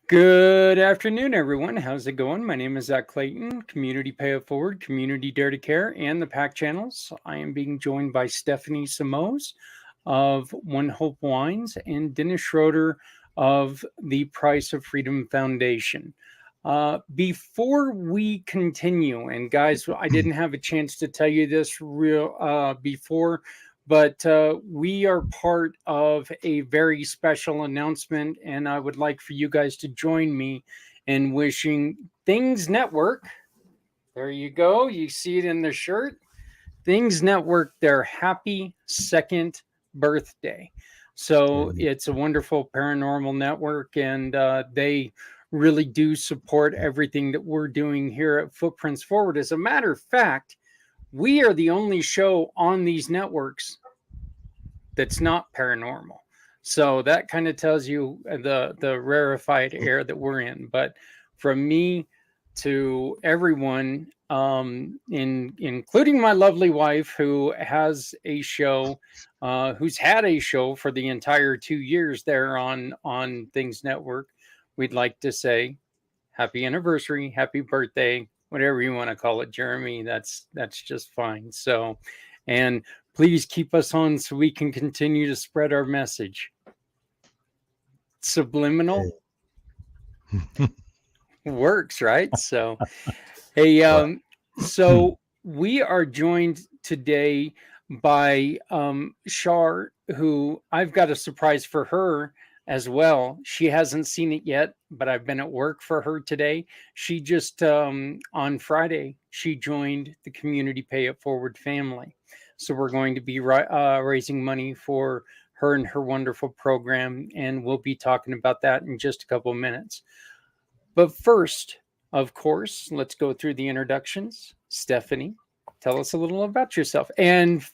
Good afternoon, everyone. How's it going? My name is Zach Clayton, Community Pay It Forward, Community Dare to Care, and the PAC channels. I am being joined by Stephanie Simoes of One Hope Wines and Dennis Schroeder of the Price of Freedom Foundation. Before we continue, and guys, I didn't have a chance to tell you this before, but we are part of a very special announcement, and I would like for you guys to join me in wishing Things Network, there you go, you see it in the shirt, Things Network, their happy second birthday. So it's a wonderful paranormal network, and they really do support everything that we're doing here at Footprints Forward. As a matter of fact, we are the only show on these networks that's not paranormal. So that kind of tells you the rarefied air that we're in. But from me to everyone, including my lovely wife, who has a show, who's had a show for the entire 2 years there on Things Network, we'd like to say happy anniversary, happy birthday, whatever you want to call it, Jeremy. That's just fine. So, and please keep us on so we can continue to spread our message. Subliminal works, right? So, hey, so we are joined today by Shar, who I've got a surprise for her as well. She hasn't seen it yet, but I've been at work for her today. She just on Friday, she joined the Community Pay It Forward family. So we're going to be raising money for her and her wonderful program, and we'll be talking about that in just a couple of minutes. But first, of course, let's go through the introductions. Stephanie, tell us a little about yourself. And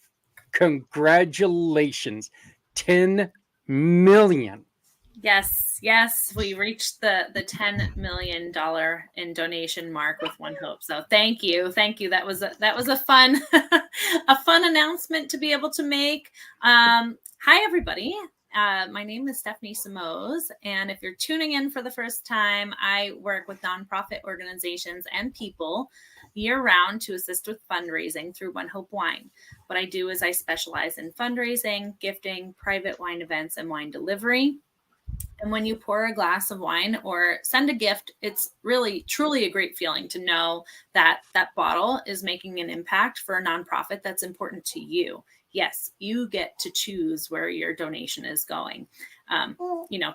congratulations, 10 million. Yes, we reached the $10 million in donation mark with One Hope. So thank you. That was a fun a fun announcement to be able to make. Hi everybody. My name is Stephanie Simoes, and if you're tuning in for the first time, I work with nonprofit organizations and people year-round to assist with fundraising through One Hope Wine. What I do is I specialize in fundraising, gifting, private wine events, and wine delivery. And when you pour a glass of wine or send a gift, it's really, truly a great feeling to know that that bottle is making an impact for a nonprofit that's important to you. Yes, you get to choose where your donation is going.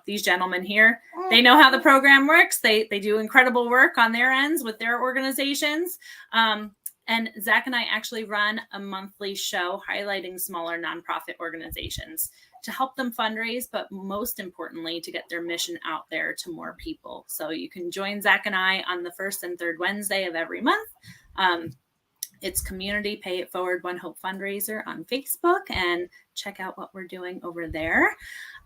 These gentlemen here, they know how the program works. They do incredible work on their ends with their organizations. And Zach and I actually run a monthly show highlighting smaller nonprofit organizations to help them fundraise, but most importantly, to get their mission out there to more people. So you can join Zach and I on the first and third Wednesday of every month. It's Community Pay It Forward One Hope Fundraiser on Facebook, and check out what we're doing over there.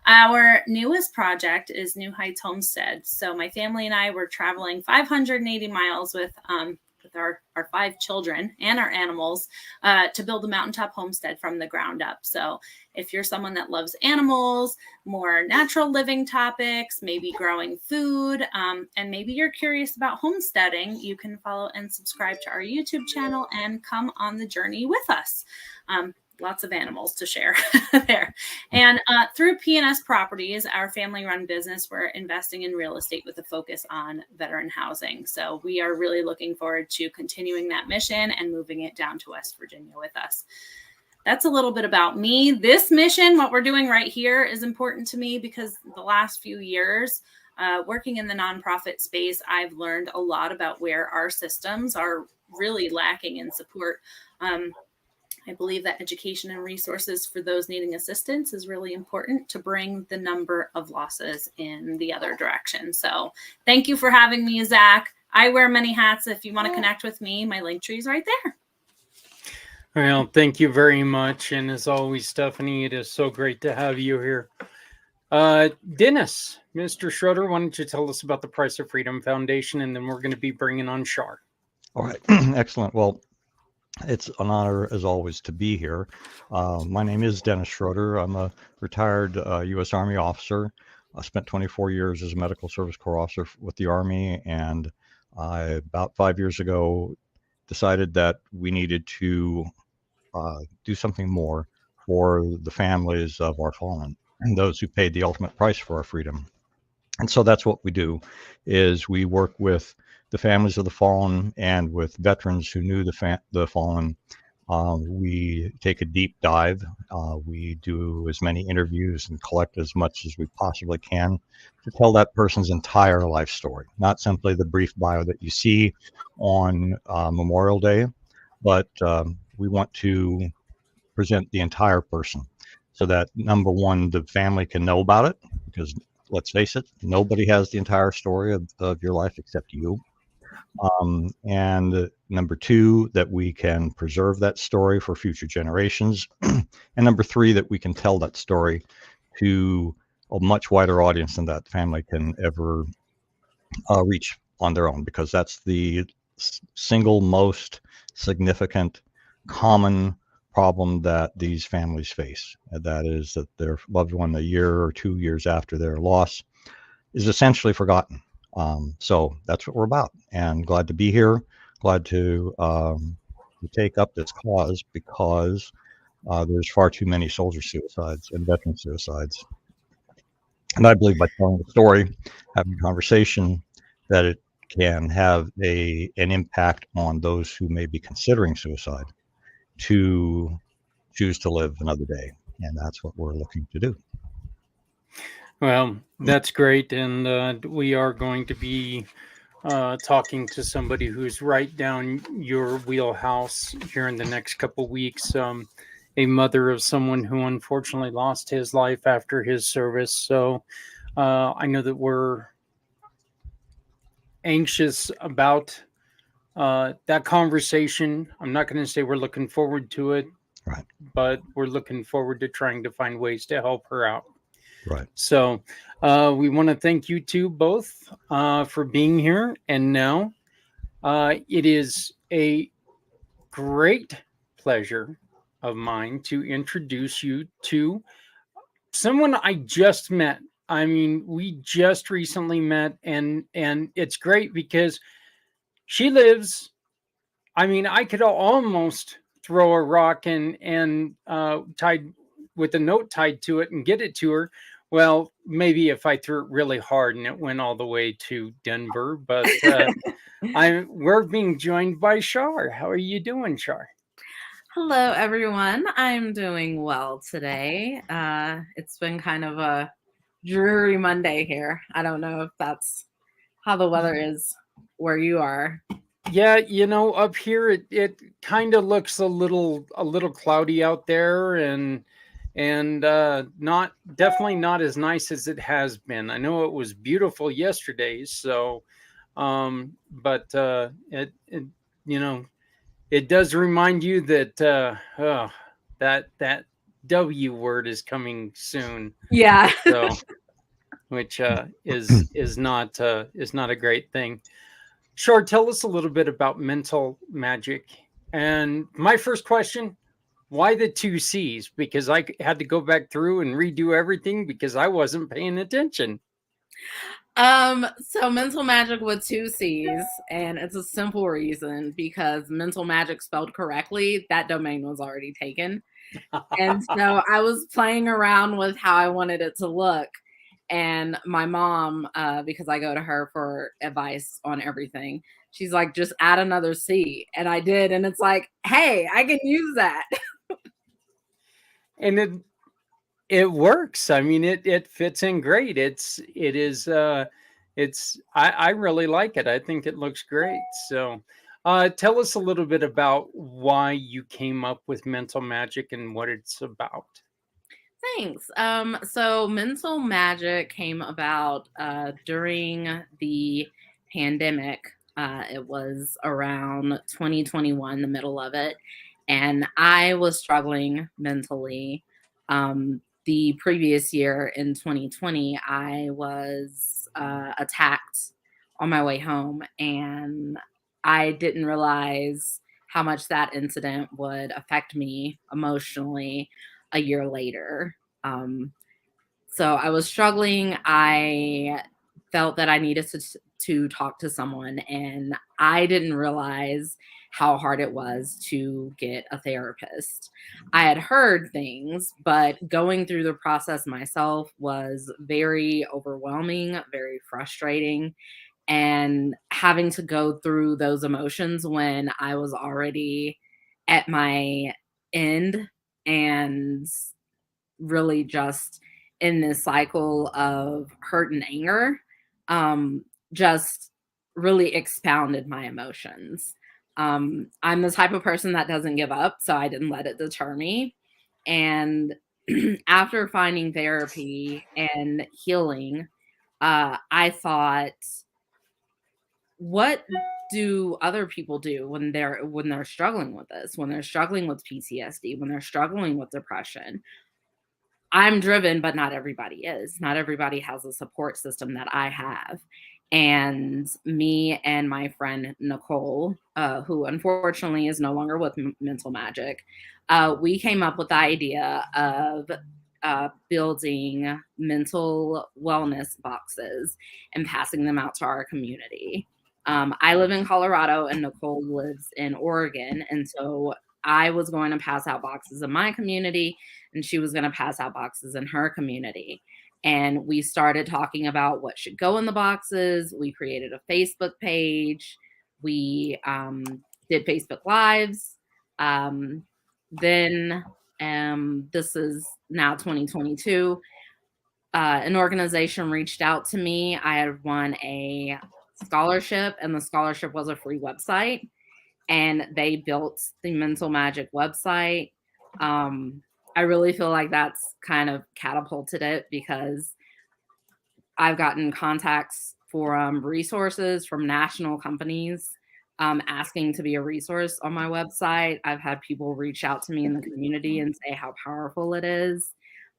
Our newest project is New Heights Homestead. So my family and I were traveling 580 miles with our 5 children and our animals to build a mountaintop homestead from the ground up. So if you're someone that loves animals, more natural living topics, maybe growing food, and maybe you're curious about homesteading, you can follow and subscribe to our YouTube channel and come on the journey with us. Lots of animals to share there. And through P&S Properties, our family-run business, we're investing in real estate with a focus on veteran housing. So we are really looking forward to continuing that mission and moving it down to West Virginia with us. That's a little bit about me. This mission, what we're doing right here, is important to me because the last few years, working in the nonprofit space, I've learned a lot about where our systems are really lacking in support. I believe that education and resources for those needing assistance is really important to bring the number of losses in the other direction. So thank you for having me, Zach. I wear many hats. If you want to connect with me, my link tree is right there. Well, thank you very much. And as always, Stephanie, it is so great to have you here. Dennis, Mr. Schroeder, why don't you tell us about the Price of Freedom Foundation, and then we're going to be bringing on Shar. All right. Excellent. Well, it's an honor, as always, to be here. My name is Dennis Schroeder. I'm a retired U.S. Army officer. I spent 24 years as a medical service corps officer with the Army, and I, about 5 years ago, decided that we needed to do something more for the families of our fallen and those who paid the ultimate price for our freedom. And so that's what we do, is we work with the families of the fallen and with veterans who knew the fallen. We take a deep dive. We do as many interviews and collect as much as we possibly can to tell that person's entire life story, not simply the brief bio that you see on Memorial Day, but we want to present the entire person so that, number one, the family can know about it, because let's face it, nobody has the entire story of your life except you. And number two, that we can preserve that story for future generations. And number three, that we can tell that story to a much wider audience than that family can ever reach on their own, because that's the single most significant common problem that these families face. And that is that their loved one, a year or 2 years after their loss, is essentially forgotten. So that's what we're about, and glad to be here. Glad to take up this cause, because there's far too many soldier suicides and veteran suicides. And I believe by telling the story, having a conversation, that it can have an impact on those who may be considering suicide to choose to live another day. And that's what we're looking to do. Well, that's great. And we are going to be talking to somebody who's right down your wheelhouse here in the next couple weeks. A mother of someone who unfortunately lost his life after his service. So I know that we're anxious about that conversation. I'm not going to say we're looking forward to it, Right. but we're looking forward to trying to find ways to help her out. Right. So we want to thank you two both for being here. And now it is a great pleasure of mine to introduce you to someone I just met. I mean, we just recently met, and it's great because she lives, I mean, I could almost throw a rock and tied with a note tied to it and get it to her. Well, maybe if I threw it really hard and it went all the way to Denver, but we're being joined by Shar. How are you doing, Shar? Hello, everyone. I'm doing well today. It's been kind of a dreary Monday here. I don't know if that's how the weather is where you are. Yeah, you know, up here it kind of looks a little cloudy out there, and not definitely not as nice as it has been. I know it was beautiful yesterday, so but it you know, it does remind you that that W word is coming soon. Yeah. So which is not a great thing. Shar, tell us a little bit about mental magic. And my first question, why the 2 C's? Because I had to go back through and redo everything because I wasn't paying attention. So mental magic with 2 C's, and it's a simple reason, because mental magic spelled correctly, that domain was already taken. And so I was playing around with how I wanted it to look. And my mom, because I go to her for advice on everything, she's like, just add another C. And I did. And it's like, hey, I can use that. And it works. I mean, it fits in great. I really like it. I think it looks great. So Tell us a little bit about why you came up with Mental Magic and what it's about. Thanks. So Mental Magic came about during the pandemic. It was around 2021, the middle of it, and I was struggling mentally. The previous year in 2020, I was attacked on my way home, and I didn't realize how much that incident would affect me emotionally a year later. Um, so I was struggling. I felt that I needed to talk to someone, and I didn't realize how hard it was to get a therapist. I had heard things, but going through the process myself was very overwhelming, very frustrating, and having to go through those emotions when I was already at my end and really just in this cycle of hurt and anger, just really expounded my emotions. I'm the type of person that doesn't give up, so I didn't let it deter me. And after finding therapy and healing, I thought, what do other people do when they're struggling with this, when they're struggling with PTSD, when they're struggling with depression? I'm driven, but not everybody is. Not everybody has a support system that I have. And me and my friend Nicole, who unfortunately is no longer with Mental Magic, we came up with the idea of building mental wellness boxes and passing them out to our community. I live in Colorado and Nicole lives in Oregon. And so I was going to pass out boxes in my community and she was going to pass out boxes in her community. And we started talking about what should go in the boxes. We created a Facebook page. We did Facebook Lives. Then this is now 2022. An organization reached out to me. I had won a scholarship, and the scholarship was a free website. And they built the Mental Magic website. I really feel like that's kind of catapulted it because I've gotten contacts for resources from national companies asking to be a resource on my website. I've had people reach out to me in the community and say how powerful it is.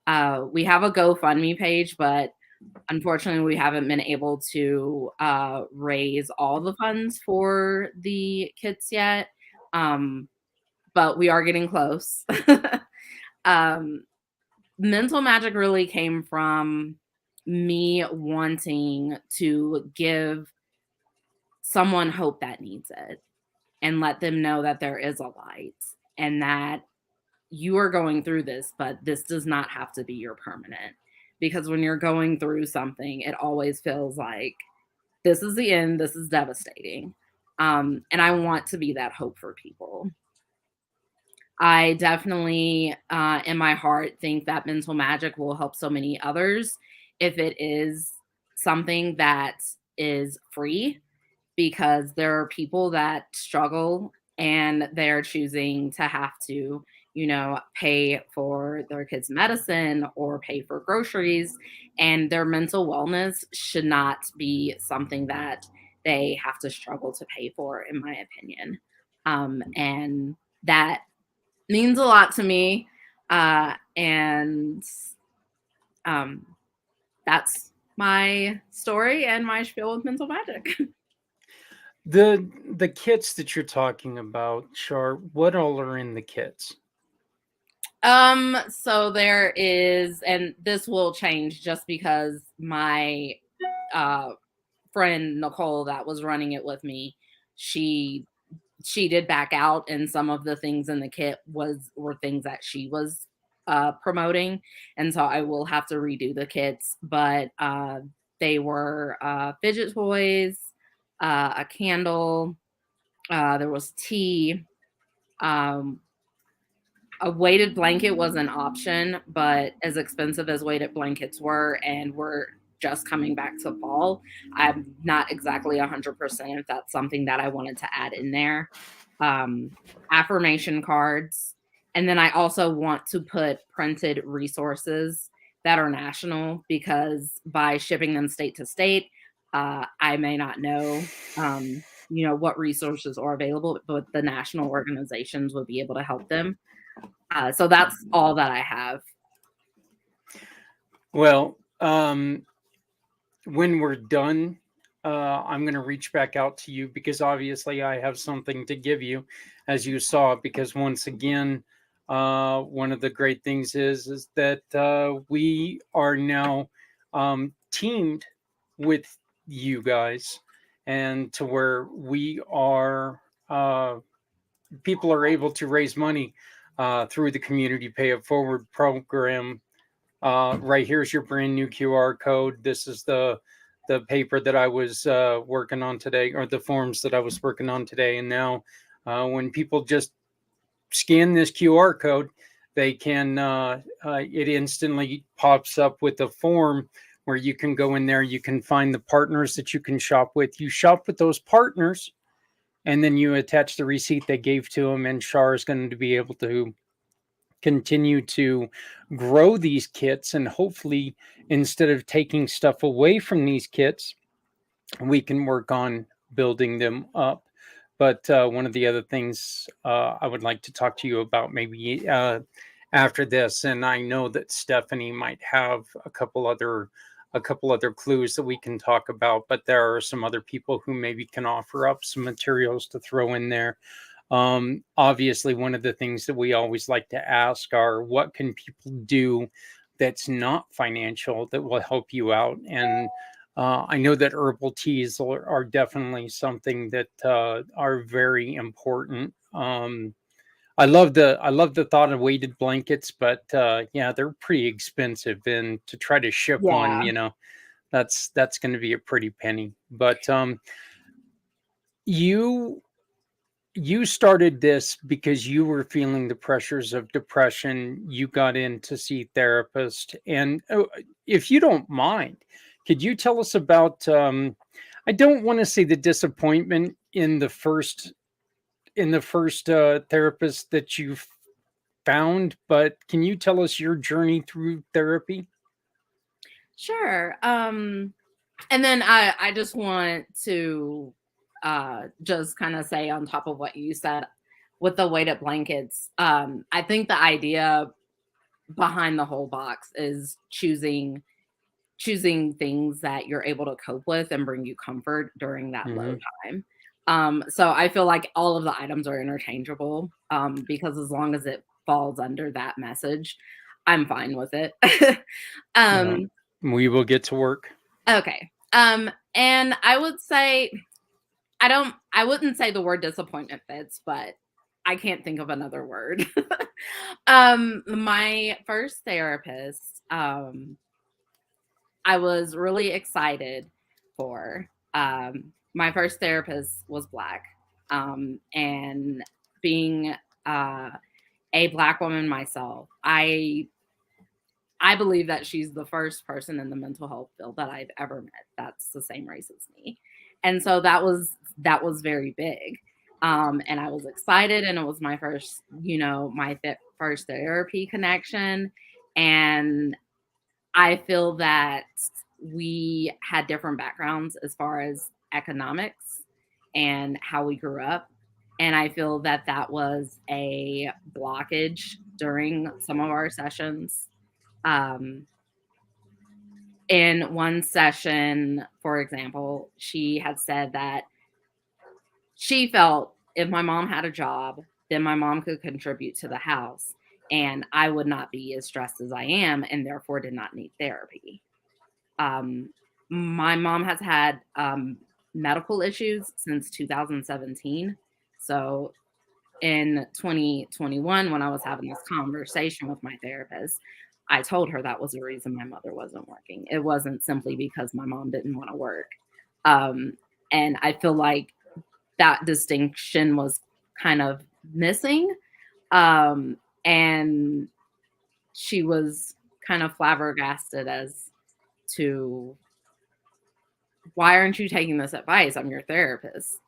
We have a GoFundMe page, but unfortunately, we haven't been able to raise all the funds for the kits yet, but we are getting close. Mental Magic really came from me wanting to give someone hope that needs it and let them know that there is a light and that you are going through this, but this does not have to be your permanent. Because when you're going through something, it always feels like this is the end, this is devastating. And I want to be that hope for people. I definitely, in my heart, think that Mental Magic will help so many others if it is something that is free, because there are people that struggle and they're choosing to have to, pay for their kids' medicine or pay for groceries, and their mental wellness should not be something that they have to struggle to pay for, in my opinion. And that means a lot to me. And that's my story and my spiel with Mental Magic. The kits that you're talking about, Char, what all are in the kits? So there is, and this will change just because my friend Nicole that was running it with me, she did back out, and some of the things in the kit were things that she was promoting, and so I will have to redo the kits. But they were fidget toys, a candle, there was tea, a weighted blanket was an option, but as expensive as weighted blankets were, and we're just coming back to fall. I'm not exactly 100% if that's something that I wanted to add in there. Affirmation cards. And then I also want to put printed resources that are national, because by shipping them state to state, I may not know, what resources are available, but the national organizations would be able to help them. So that's all that I have. Well, when we're done, I'm going to reach back out to you, because obviously I have something to give you, as you saw, because once again, one of the great things is that we are now teamed with you guys, and to where we are, people are able to raise money through the Community Pay It Forward program. Right here's your brand new QR code. This is the paper that I was working on today, or the forms that I was working on today. And now when people just scan this QR code, they can, it instantly pops up with a form where you can go in there, you can find the partners that you can shop with. You shop with those partners, and then you attach the receipt they gave to them, and Shar is going to be able to continue to grow these kits. And hopefully, instead of taking stuff away from these kits, we can work on building them up. But one of the other things I would like to talk to you about maybe after this, and I know that Stephanie might have a couple other clues that we can talk about, but there are some other people who maybe can offer up some materials to throw in there. Obviously, one of the things that we always like to ask are, what can people do that's not financial that will help you out? And I know that herbal teas are definitely something that are very important. I love the thought of weighted blankets, but yeah, they're pretty expensive, and to try to ship one, that's going to be a pretty penny. But you started this because you were feeling the pressures of depression. You got in to see therapist, and if you don't mind, could you tell us about? I don't want to say the disappointment in the first therapist that you found, but can you tell us your journey through therapy? Sure. And then I just want to just kind of say, on top of what you said with the weighted blankets, I think the idea behind the whole box is choosing things that you're able to cope with and bring you comfort during that low time. So I feel like all of the items are interchangeable, because as long as it falls under that message, I'm fine with it. We will get to work. Okay. And I would say, I wouldn't say the word disappointment fits, but I can't think of another word. My first therapist, I was really excited for. My first therapist was Black. And being a Black woman myself, I believe that she's the first person in the mental health field that I've ever met that's the same race as me. And so that was very big. And I was excited, and it was my first, my first therapy connection. And I feel that we had different backgrounds as far as economics and how we grew up. And I feel that that was a blockage during some of our sessions. In one session, for example, she had said that she felt if my mom had a job, then my mom could contribute to the house, and I would not be as stressed as I am, and therefore did not need therapy. My mom has had medical issues since 2017. So in 2021, when I was having this conversation with my therapist, I told her that was the reason my mother wasn't working. It wasn't simply because my mom didn't want to work. And I feel like that distinction was kind of missing. And she was kind of flabbergasted as to, why aren't you taking this advice? I'm your therapist.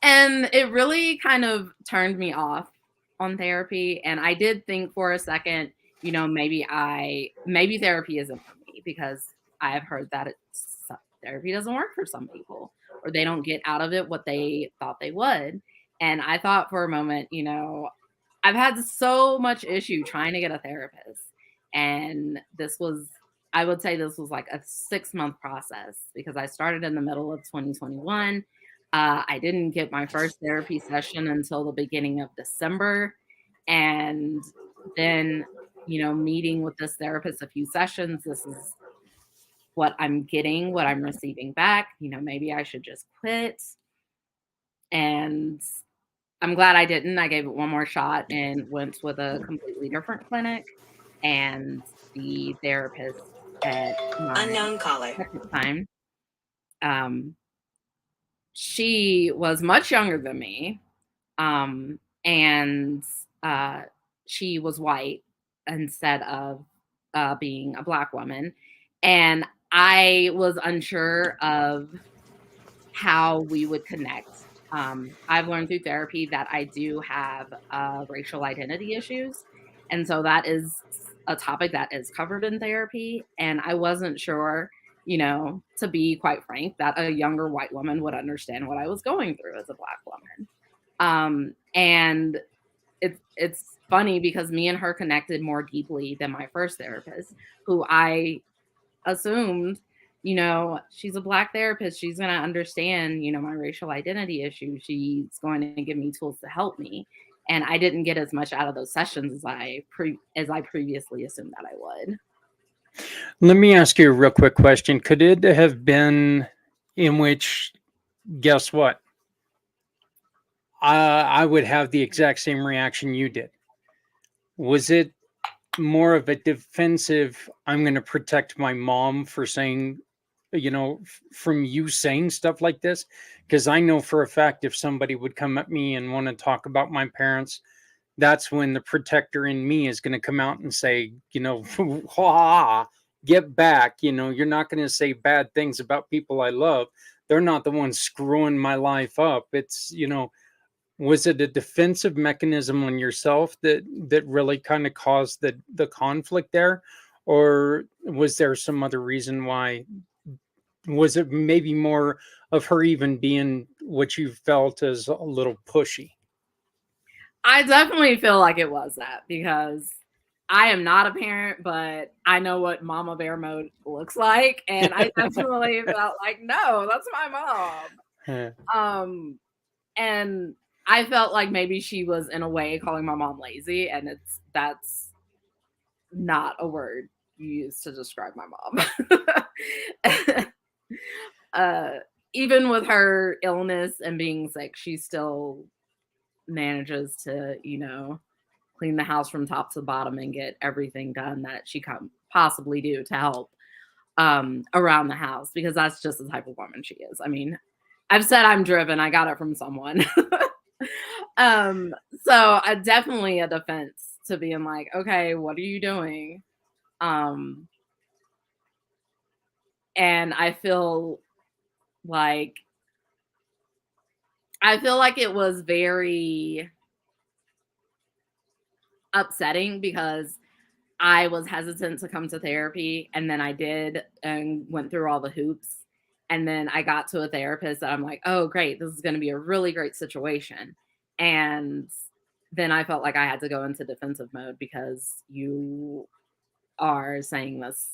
And it really kind of turned me off on therapy. And I did think for a second, you know, maybe therapy isn't for me, because I have heard that therapy doesn't work for some people, or they don't get out of it what they thought they would. And I thought for a moment, you know, I've had so much issue trying to get a therapist. And I would say this was like a 6-month process, because I started in the middle of 2021. I didn't get my first therapy session until the beginning of December. And then, you know, meeting with this therapist a few sessions, this is what I'm getting, what I'm receiving back. You know, maybe I should just quit. And I'm glad I didn't. I gave it one more shot and went with a completely different clinic. And the therapist at my Unknown caller. second time, she was much younger than me. And she was white instead of being a Black woman. And I was unsure of how we would connect. I've learned through therapy that I do have racial identity issues. And so that is a topic that is covered in therapy. And I wasn't sure, you know, to be quite frank, that a younger white woman would understand what I was going through as a Black woman. And it's funny because me and her connected more deeply than my first therapist, who I assumed, you know, she's a Black therapist. She's going to understand, you know, my racial identity issue. She's going to give me tools to help me. And I didn't get as much out of those sessions as I previously assumed that I would. Let me ask you a real quick question. Could it have been in which, guess what? I would have the exact same reaction you did. Was it more of a defensive, I'm going to protect my mom for saying, you know, from you saying stuff like this? Because I know for a fact if somebody would come at me and want to talk about my parents, that's when the protector in me is going to come out and say, you know, get back. You know, you're not going to say bad things about people I love. They're not the ones screwing my life up. It's, you know, was it a defensive mechanism on yourself that really kind of caused the conflict there? Or was there some other reason why? Was it maybe more of her even being what you felt as a little pushy? I definitely feel like it was that, because I am not a parent, but I know what Mama Bear mode looks like. And I definitely felt like, no, that's my mom. And I felt like maybe she was in a way calling my mom lazy, and that's not a word you use to describe my mom. Even with her illness and being sick, she still manages to, you know, clean the house from top to bottom and get everything done that she can possibly do to help around the house, because that's just the type of woman she is. I mean, I've said I'm driven. I got it from someone. So definitely a defense to being like, okay, what are you doing? And I feel like it was very upsetting, because I was hesitant to come to therapy, and then I did and went through all the hoops. And then I got to a therapist that I'm like, oh, great, this is going to be a really great situation. And then I felt like I had to go into defensive mode because you are saying this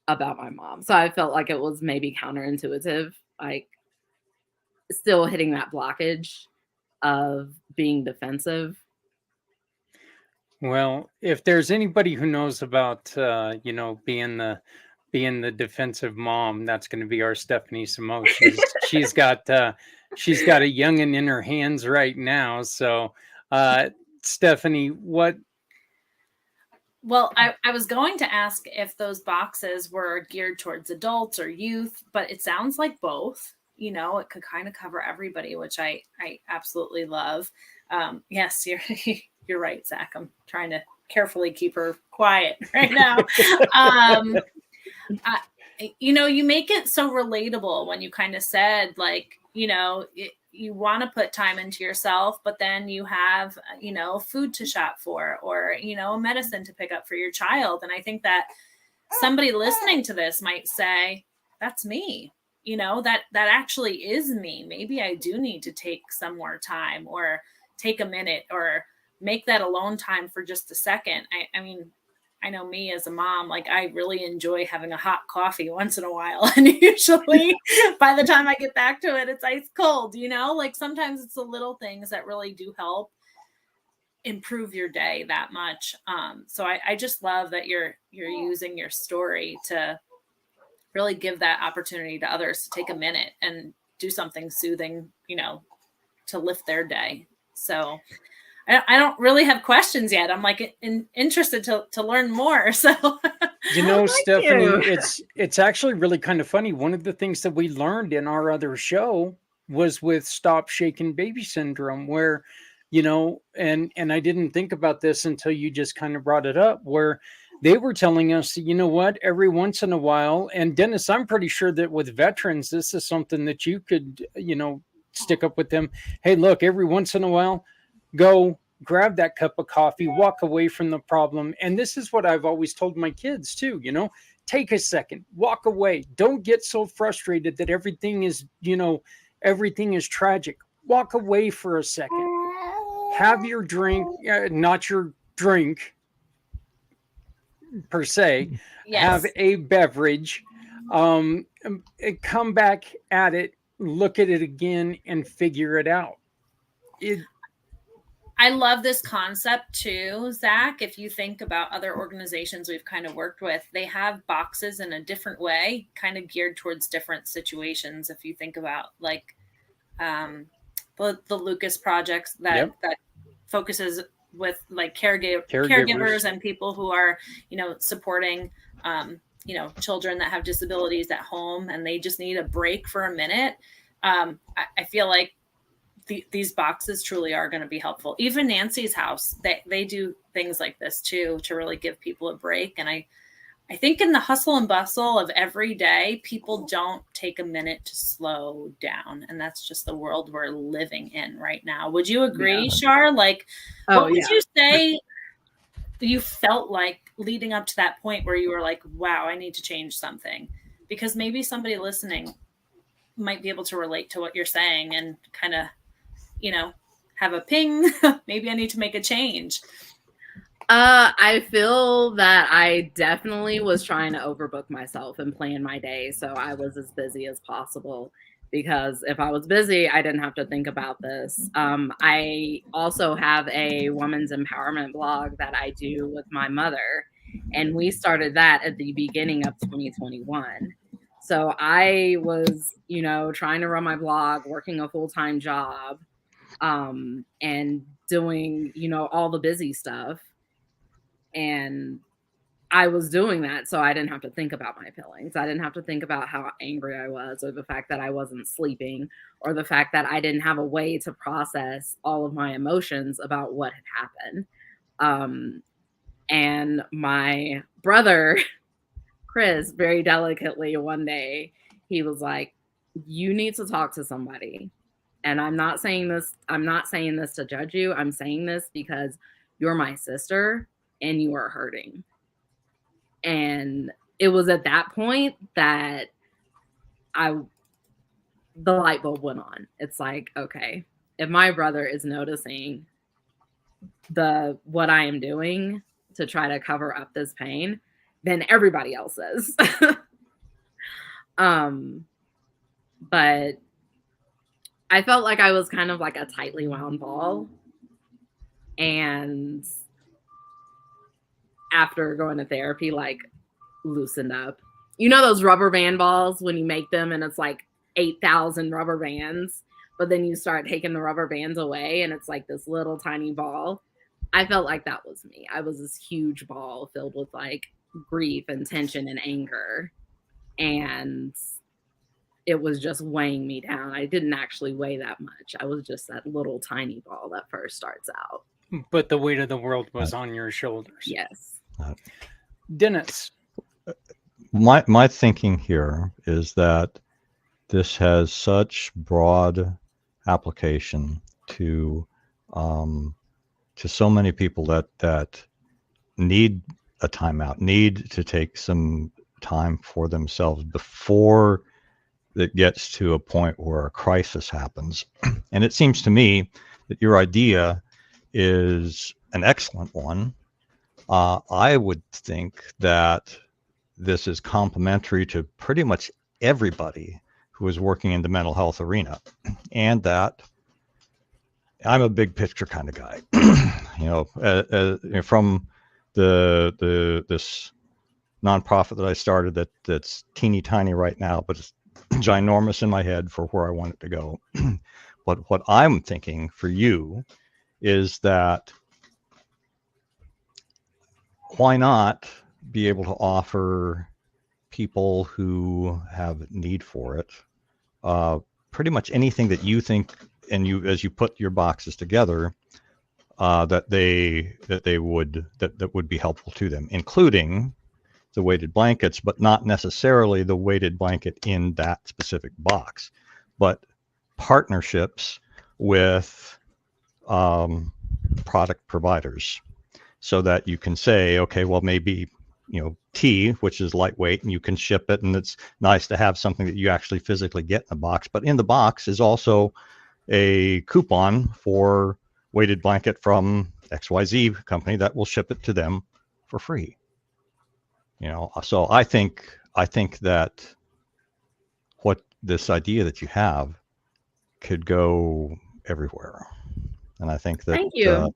about my mom. So I felt like it was maybe counterintuitive, like still hitting that blockage of being defensive. Well, if there's anybody who knows about, you know, being the defensive mom, that's going to be our Stephanie Samo. She's got a youngin' in her hands right now. So, Stephanie, what? Well, I was going to ask if those boxes were geared towards adults or youth, but it sounds like both. You know, it could kind of cover everybody, which I absolutely love. Yes, you're right, Zach. I'm trying to carefully keep her quiet right now. You make it so relatable when you kind of said, like, you want to put time into yourself, but then you have, food to shop for, or, medicine to pick up for your child. And I think that somebody listening to this might say, that's me. That actually is me. Maybe I do need to take some more time, or take a minute, or make that alone time for just a second. I mean, I know me as a mom, like, I really enjoy having a hot coffee once in a while. And usually by the time I get back to it, it's ice cold, like sometimes it's the little things that really do help improve your day that much. So I just love that you're using your story to really give that opportunity to others to take a minute and do something soothing, to lift their day. So I don't really have questions yet. I'm like interested to learn more. So, Stephanie, you. it's actually really kind of funny. One of the things that we learned in our other show was with Stop Shaking Baby Syndrome, where, and I didn't think about this until you just kind of brought it up, where they were telling us, every once in a while, and Dennis, I'm pretty sure that with veterans, this is something that you could, stick up with them. Hey, look, every once in a while, go grab that cup of coffee, walk away from the problem. And this is what I've always told my kids too, take a second, walk away. Don't get so frustrated that everything is tragic. Walk away for a second. Have your drink, not your drink per se. yes. Have a beverage, come back at it, look at it again, and figure it out. I love this concept too, Zach. If you think about other organizations we've kind of worked with, they have boxes in a different way, kind of geared towards different situations. If you think about like the Lucas projects that focuses with like caregivers and people who are, supporting, children that have disabilities at home, and they just need a break for a minute. I feel like these boxes truly are going to be helpful. Even Nancy's house, they do things like this too, to really give people a break. And I think in the hustle and bustle of every day, people don't take a minute to slow down. And that's just the world we're living in right now. Would you agree, Shar? Like, what would you say you felt like leading up to that point where you were like, wow, I need to change something? Because maybe somebody listening might be able to relate to what you're saying and kind of, have a ping. Maybe I need to make a change. I feel that I definitely was trying to overbook myself and plan my day, so I was as busy as possible, because if I was busy, I didn't have to think about this. I also have a women's empowerment blog that I do with my mother, and we started that at the beginning of 2021. So I was, trying to run my blog, working a full-time job, and doing, all the busy stuff. And I was doing that so I didn't have to think about my feelings. I didn't have to think about how angry I was, or the fact that I wasn't sleeping, or the fact that I didn't have a way to process all of my emotions about what had happened. And my brother, Chris, very delicately one day, he was like, you need to talk to somebody. And I'm not saying this to judge you. I'm saying this because you're my sister and you are hurting. And it was at that point that the light bulb went on. It's like, okay, if my brother is noticing what I am doing to try to cover up this pain, then everybody else is. But I felt like I was kind of like a tightly wound ball. And after going to therapy, like, loosened up. Those rubber band balls when you make them and it's like 8,000 rubber bands, but then you start taking the rubber bands away and it's like this little tiny ball. I felt like that was me. I was this huge ball filled with like grief and tension and anger. And it was just weighing me down. I didn't actually weigh that much. I was just that little tiny ball that first starts out. But the weight of the world was on your shoulders. Yes. Dennis. my thinking here is that this has such broad application to so many people that need a timeout, need to take some time for themselves before it gets to a point where a crisis happens. And it seems to me that your idea is an excellent one. I would think that this is complementary to pretty much everybody who is working in the mental health arena, and that I'm a big picture kind of guy. From this nonprofit that I started that's teeny tiny right now, but it's ginormous in my head for where I want it to go. But what I'm thinking for you is that why not be able to offer people who have need for it pretty much anything that you think, and you as you put your boxes together, that would be helpful to them, including the weighted blankets, but not necessarily the weighted blanket in that specific box, but partnerships with product providers, so that you can say, okay, well, maybe, tea, which is lightweight, and you can ship it, and it's nice to have something that you actually physically get in the box. But in the box is also a coupon for weighted blanket from XYZ company that will ship it to them for free. So I think that what this idea that you have could go everywhere, and I think that Thank you.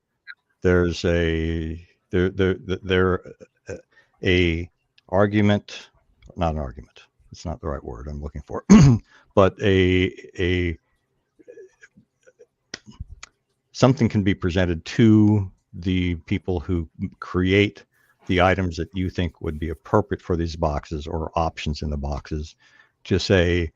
there's a argument, not an argument. It's not the right word I'm looking for, but something can be presented to the people who create the items that you think would be appropriate for these boxes or options in the boxes, to say,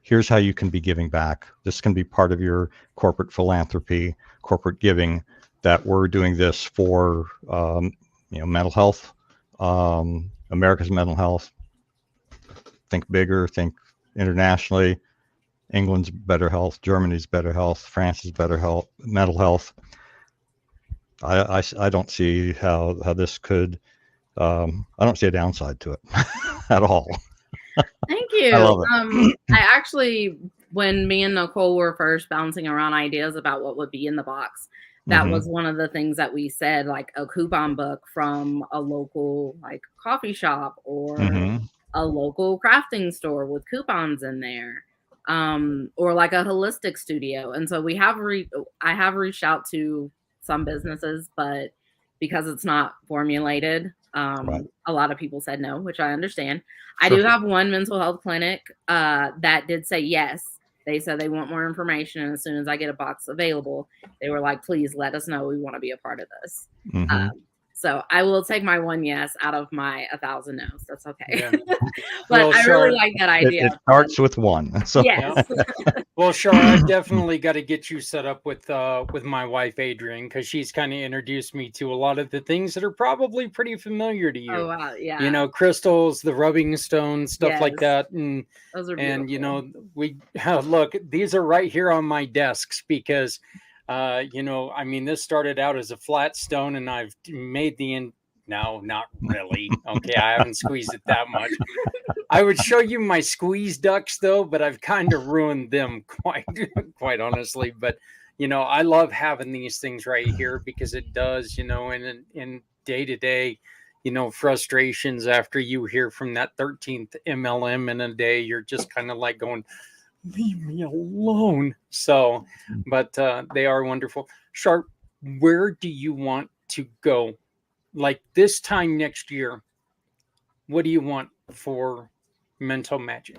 here's how you can be giving back. This can be part of your corporate philanthropy, corporate giving, that we're doing this for, mental health, America's mental health. Think bigger, think internationally. England's better health, Germany's better health, France's better health, mental health. I don't see how this could, I don't see a downside to it at all. Thank you. I love it. I actually, when me and Nicole were first bouncing around ideas about what would be in the box, that was one of the things that we said, like a coupon book from a local coffee shop, or a local crafting store with coupons in there, or like a holistic studio. And so I have reached out to some businesses, but because it's not formulated, Right. a lot of people said no, which I understand. I do have one mental health clinic that did say yes. They said they want more information, and as soon as I get a box available, they were like, please let us know. We want to be a part of this. So I will take my one yes out of my 1,000 no's. That's okay. Yeah. But Well, I sure. really like that idea. It starts with one. So Yes. Well, sure. I've definitely got to get you set up with my wife Adrienne, because she's kind of introduced me to a lot of the things that are probably pretty familiar to you. Oh wow, yeah. Crystals, the rubbing stones, stuff like Yes. that, and Those are beautiful. we look. These are right here on my desks because, this started out as a flat stone, and I've made no, not really. Okay, I haven't squeezed it that much. I would show you my squeeze ducks though, but I've kind of ruined them quite honestly. But I love having these things right here because it does, in day to day, frustrations after you hear from that 13th MLM in a day, you're just kind of like going, leave me alone. So, but they are wonderful. Sharp, where do you want to go? Like this time next year, what do you want for Mental Magic?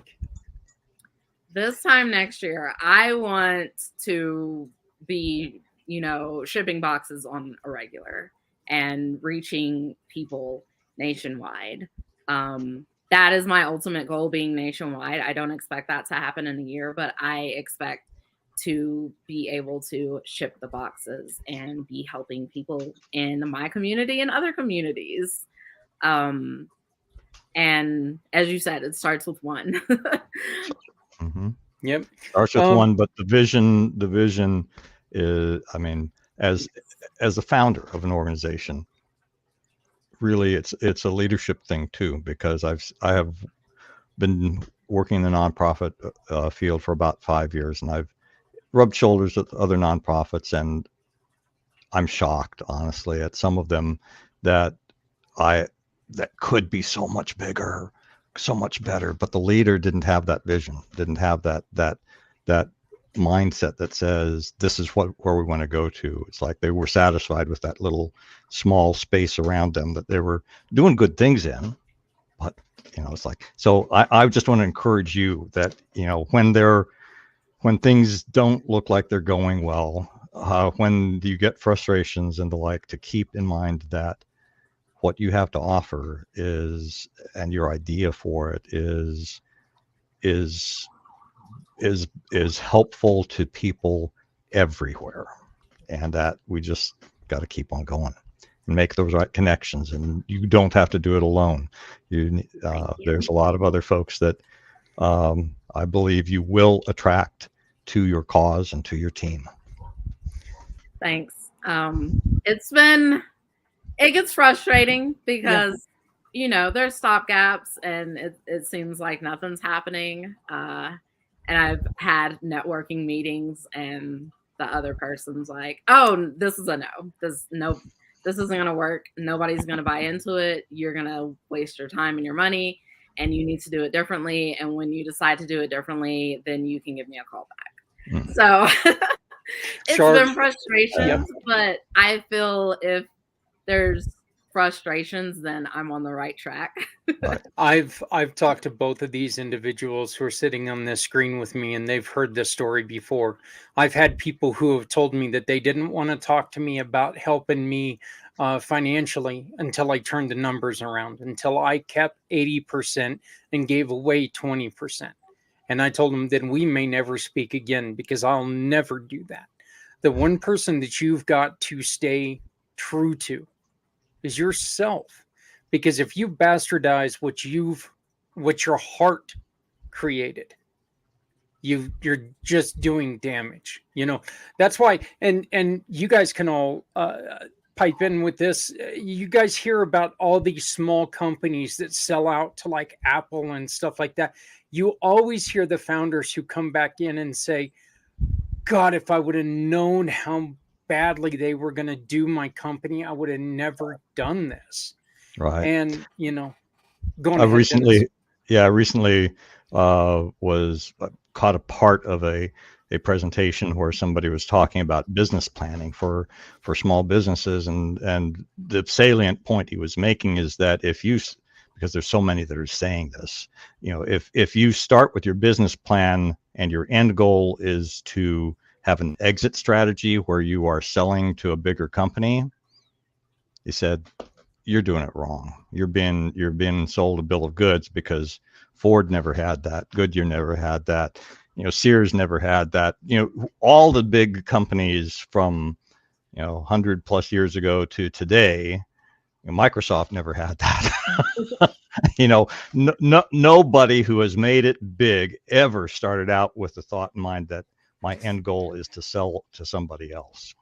This time next year, I want to be, shipping boxes on a regular and reaching people nationwide. That is my ultimate goal, being nationwide. I don't expect that to happen in a year, but I expect to be able to ship the boxes and be helping people in my community and other communities. And as you said, it starts with one. Mhm. Yep. Starts with one, but the vision is, I mean, as a founder of an organization, really it's a leadership thing too, because I have been working in the nonprofit field for about 5 years, and I've rubbed shoulders with other nonprofits, and I'm shocked, honestly, at some of them that that could be so much bigger, so much better, but the leader didn't have that vision, didn't have that mindset that says this is where we want to go to. It's like they were satisfied with that little small space around them that they were doing good things in, but it's like, so I just want to encourage you that when things don't look like they're going well, when you get frustrations and the like, to keep in mind that what you have to offer is, and your idea for it is helpful to people everywhere, and that we just got to keep on going and make those right connections. And you don't have to do it alone. There's a lot of other folks that I believe you will attract to your cause and to your team. Thanks. It gets frustrating because there's stopgaps and it seems like nothing's happening. And I've had networking meetings and the other person's like, oh, this is a no. This isn't going to work. Nobody's going to buy into it. You're going to waste your time and your money, and you need to do it differently. And when you decide to do it differently, then you can give me a call back. Mm. So it's been frustrations, but I feel if there's frustrations, then I'm on the right track. I've talked to both of these individuals who are sitting on this screen with me, and they've heard this story before. I've had people who have told me that they didn't want to talk to me about helping me financially until I turned the numbers around, until I kept 80% and gave away 20%. And I told them that we may never speak again, because I'll never do that. The one person that you've got to stay true to is yourself. Because if you bastardize what your heart created, you're just doing damage. That's why, and you guys can all pipe in with this. You guys hear about all these small companies that sell out to like Apple and stuff like that. You always hear the founders who come back in and say, God, if I would have known how badly they were going to do my company, I would have never done this. Right. And, going I recently was caught a part of a presentation where somebody was talking about business planning for small businesses. And the salient point he was making is that because there's so many that are saying this, if you start with your business plan and your end goal is to have an exit strategy where you are selling to a bigger company, he said, you're doing it wrong. You're being sold a bill of goods, because Ford never had that. Goodyear never had that. Sears never had that. All the big companies from 100 plus years ago to today, Microsoft never had that. Nobody who has made it big ever started out with the thought in mind that my end goal is to sell to somebody else.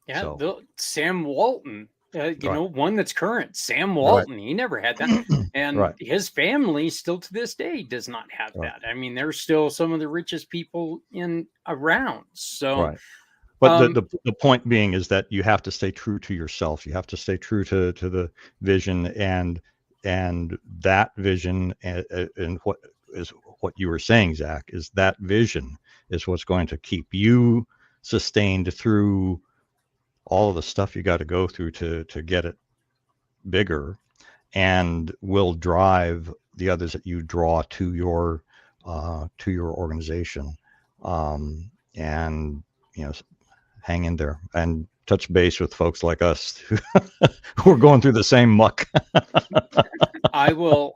Yeah, Sam Walton. One that's current, Sam Walton, he never had that. And his family still to this day does not have that. I mean, they're still some of the richest people around. So, but the point being is that you have to stay true to yourself. You have to stay true to the vision, and that vision, and what you were saying, Zach, is that vision is what's going to keep you sustained through all of the stuff you got to go through to get it bigger, and will drive the others that you draw to your organization. And hang in there and touch base with folks like us who are going through the same muck. I'll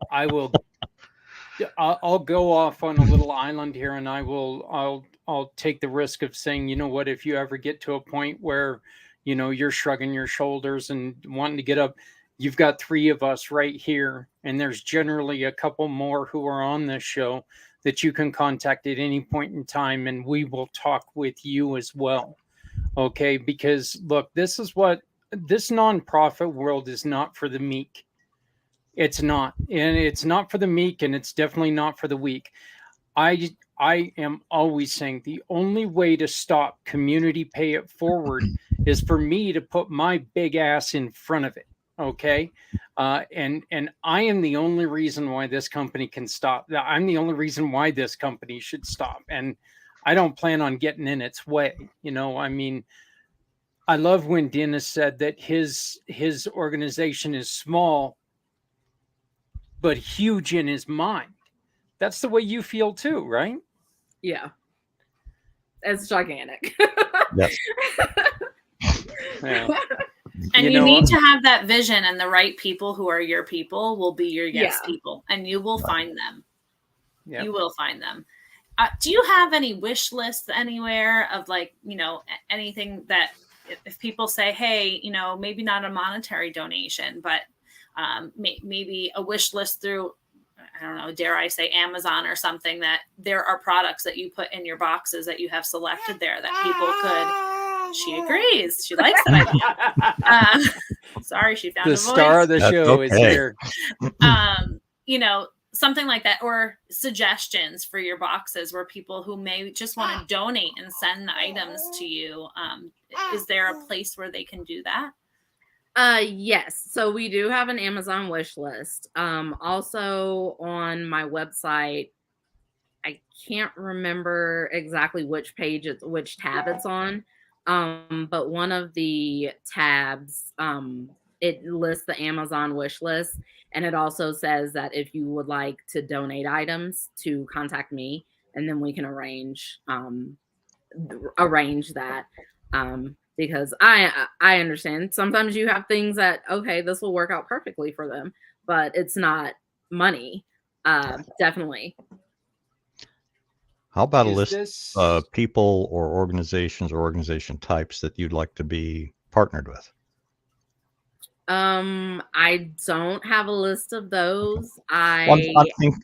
go off on a little island here, and I'll take the risk of saying, what, if you ever get to a point where you're shrugging your shoulders and wanting to get up, you've got 3 of us right here, and there's generally a couple more who are on this show that you can contact at any point in time, and we will talk with you as well. Okay, because look, this nonprofit world is not for the meek. It's not, and it's not for the meek, and it's definitely not for the weak. I am always saying the only way to stop Community Pay It Forward is for me to put my big ass in front of it. Okay, and I am the only reason why this company can stop. I'm the only reason why this company should stop, and I don't plan on getting in its way. I mean, I love when Dennis said that his organization is small but huge in his mind. That's the way you feel too, right? Yeah. It's gigantic. Yes. Yeah. And You you know- need to have that vision, and the right people who are your people will be your yes Yeah. people, and you will find them. Yeah. You will find them. Do you have any wish lists anywhere of anything that if people say, hey, maybe not a monetary donation, but maybe a wish list through, I don't know, dare I say Amazon or something, that there are products that you put in your boxes that you have selected there that people could. She agrees. She likes that idea. Sorry, she found The a voice. star of the That's show is okay. here. Something like that, or suggestions for your boxes where people who may just want to donate and send items to you. Is there a place where they can do that? Yes. So we do have an Amazon wish list. Also on my website, I can't remember exactly which tab it's on. But one of the tabs, it lists the Amazon wish list, and it also says that if you would like to donate items, to contact me, and then we can arrange that. Because I understand sometimes you have things that, okay, this will work out perfectly for them, but it's not money. Definitely. How about a Is list this- of people or organizations or organization types that you'd like to be partnered with? I don't have a list of those. Well,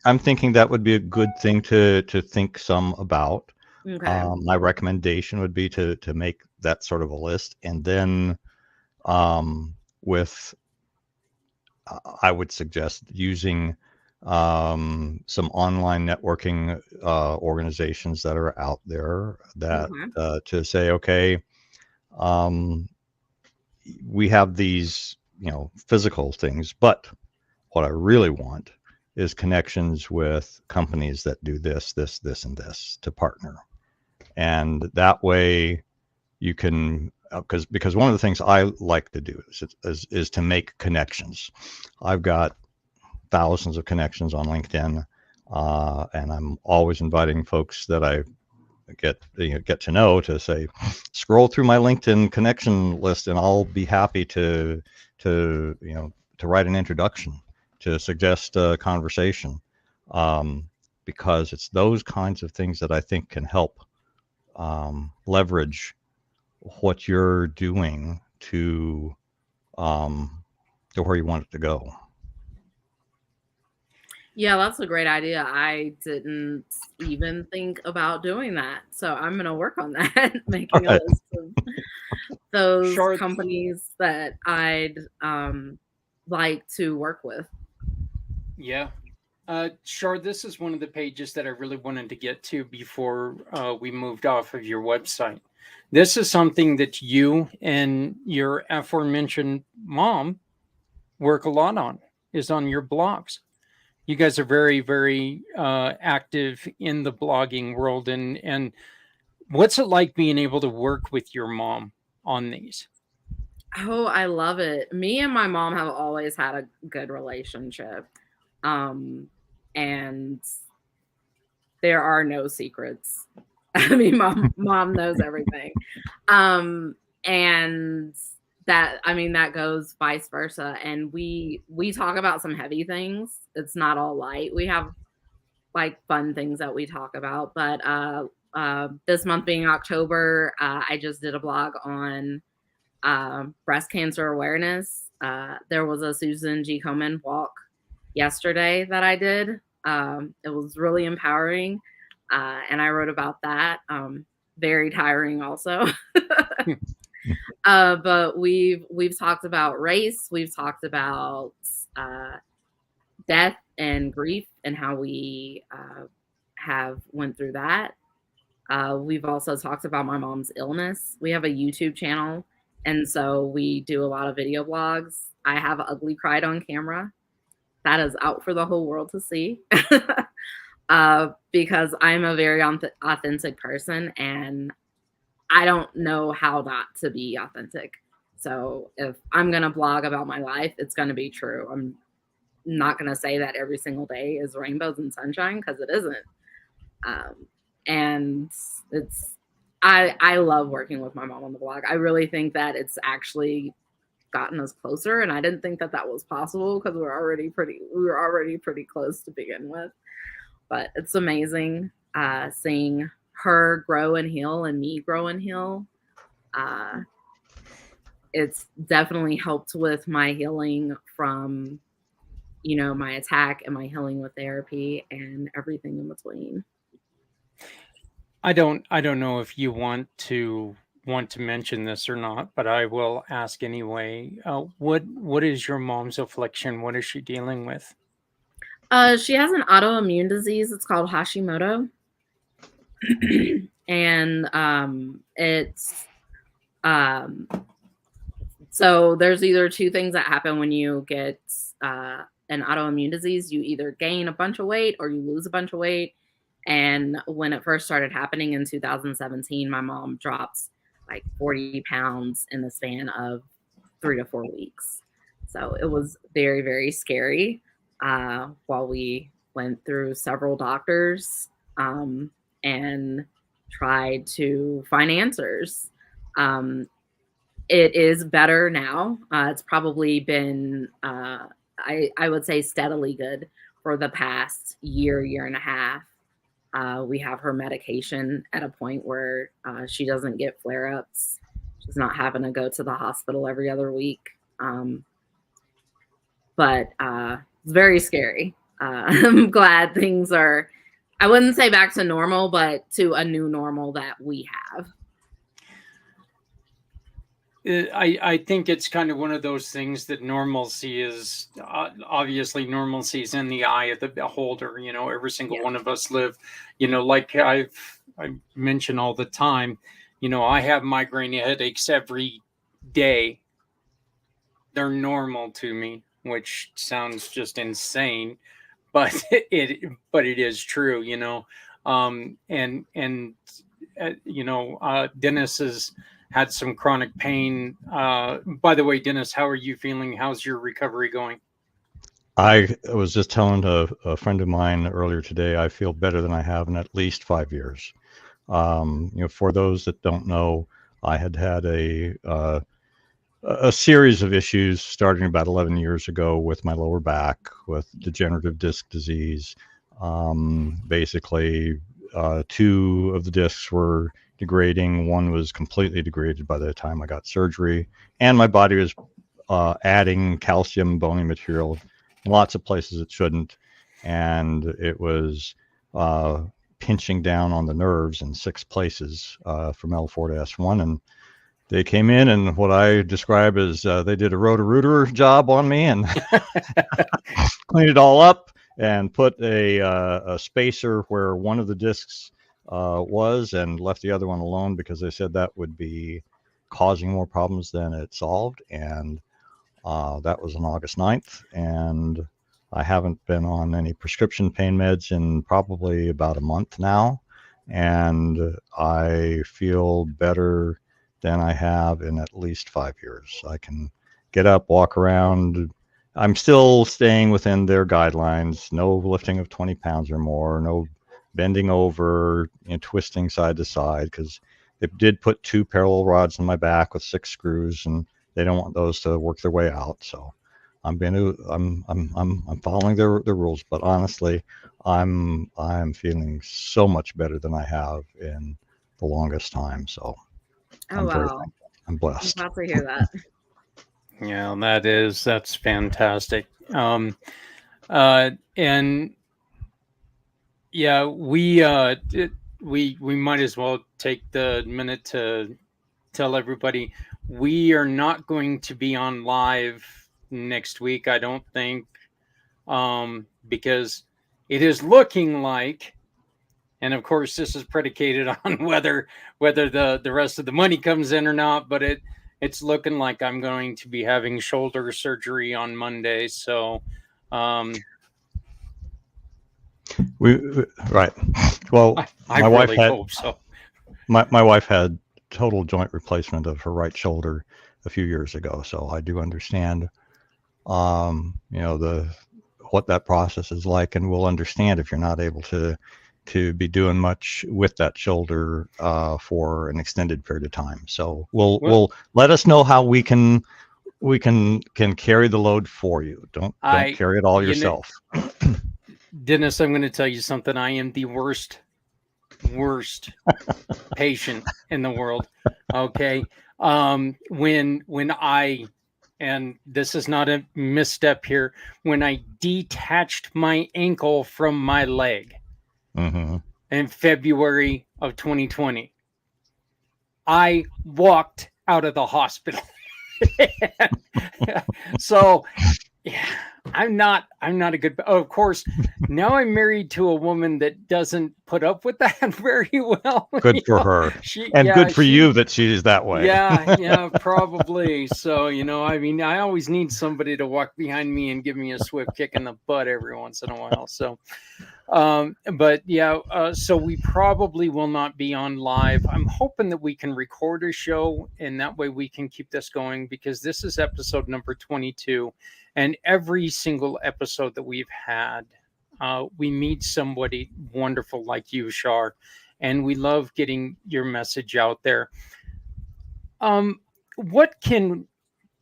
I'm thinking that would be a good thing to think some about. Okay. My recommendation would be to make that sort of a list, and then I would suggest using some online networking organizations that are out there that to say, okay, we have these physical things, but what I really want is connections with companies that do this, and this to partner. And that way you can, because one of the things I like to do is to make connections. I've got thousands of connections on LinkedIn, and I'm always inviting folks that I get to know to say, scroll through my LinkedIn connection list, and I'll be happy to write an introduction, to suggest a conversation, because it's those kinds of things that I think can help leverage what you're doing to where you want it to go. Yeah, that's a great idea. I didn't even think about doing that. So I'm going to work on that, making a list of those companies that I'd like to work with. Yeah. Char, this is one of the pages that I really wanted to get to before we moved off of your website. This is something that you and your aforementioned mom work a lot on, is on your blogs. You guys are very, very active in the blogging world. And what's it like being able to work with your mom on these? Oh, I love it. Me and my mom have always had a good relationship. And there are no secrets. I mean, mom knows everything. And that goes vice versa. And we talk about some heavy things. It's not all light. We have like fun things that we talk about, but this month being October, I just did a blog on breast cancer awareness. There was a Susan G. Komen walk yesterday that I did. It was really empowering, and I wrote about that. Very tiring, also. But we've talked about race. We've talked about death and grief and how we have went through that. We've also talked about my mom's illness. We have a YouTube channel, and so we do a lot of video blogs. I have ugly cried on camera. That is out for the whole world to see. Because I'm a very authentic person, and I don't know how not to be authentic. So if I'm going to blog about my life, it's going to be true. I'm not going to say that every single day is rainbows and sunshine, because it isn't. And I love working with my mom on the blog. I really think that it's actually gotten us closer, and I didn't think that was possible, because we were already pretty close to begin with. But it's amazing seeing her grow and heal and me grow and heal. It's definitely helped with my healing from, my attack, and my healing with therapy and everything in between. I don't know if you want to mention this or not, but I will ask anyway. What is your mom's affliction? What is she dealing with? She has an autoimmune disease. It's called Hashimoto. And it's so there's either two things that happen when you get an autoimmune disease. You either gain a bunch of weight or you lose a bunch of weight. And when it first started happening in 2017, my mom dropped like 40 pounds in the span of 3 to 4 weeks. So it was very, very scary while we went through several doctors and tried to find answers. It is better now. It's probably been, I would say, steadily good for the past year and a half. We have her medication at a point where she doesn't get flare-ups. She's not having to go to the hospital every other week. But it's very scary. I'm glad things are, I wouldn't say back to normal, but to a new normal that we have. I think it's kind of one of those things that normalcy is obviously normalcy is in the eye of the beholder. Every single one of us live, like I mention all the time, I have migraine headaches every day. They're normal to me, which sounds just insane, but it is true, Dennis has had some chronic pain. By the way, Dennis, how are you feeling? How's your recovery going? I was just telling a friend of mine earlier today, I feel better than I have in at least 5 years. For those that don't know, I had a series of issues starting about 11 years ago with my lower back, with degenerative disc disease. Basically, 2 of the discs were degrading. One was completely degraded by the time I got surgery, and my body was adding calcium bony material in lots of places it shouldn't, and it was pinching down on the nerves in 6 places from L4 to S1. And they came in, and what I describe as they did a Roto-Rooter job on me and cleaned it all up and put a spacer where one of the discs was, and left the other one alone, because they said that would be causing more problems than it solved. And that was on August 9th. And I haven't been on any prescription pain meds in probably about a month now. And I feel better than I have in at least 5 years. I can get up, walk around. I'm still staying within their guidelines. No lifting of 20 pounds or more, no bending over and twisting side to side, because they did put 2 parallel rods in my back with 6 screws, and they don't want those to work their way out. So I'm following their rules, but honestly, I'm feeling so much better than I have in the longest time. So Oh, wow. I'm blessed. glad to hear that. Yeah, that's fantastic. And yeah, we might as well take the minute to tell everybody we are not going to be on live next week, I don't think, because it is looking like, and of course this is predicated on whether the rest of the money comes in or not, but it's looking like I'm going to be having shoulder surgery on Monday. So Right. Well, I my wife really had hope so. my wife had total joint replacement of her right shoulder a few years ago, so I do understand, what that process is like, and we'll understand if you're not able to be doing much with that shoulder for an extended period of time. So we'll let us know how we can carry the load for you. Don't carry it all yourself. Dennis, I'm going to tell you something. I am the worst patient in the world. Okay. When I, and this is not a misstep here, when I detached my ankle from my leg in February of 2020, I walked out of the hospital. So yeah, I'm not a good, of course, now I'm married to a woman that doesn't put up with that very well. Good for her. Good for you that she's that way. Yeah, probably. So, I mean, I always need somebody to walk behind me and give me a swift kick in the butt every once in a while. So, but yeah, so we probably will not be on live. I'm hoping that we can record a show and that way we can keep this going, because this is episode number 22. And every single episode that we've had, we meet somebody wonderful like you, Shar, and we love getting your message out there. What can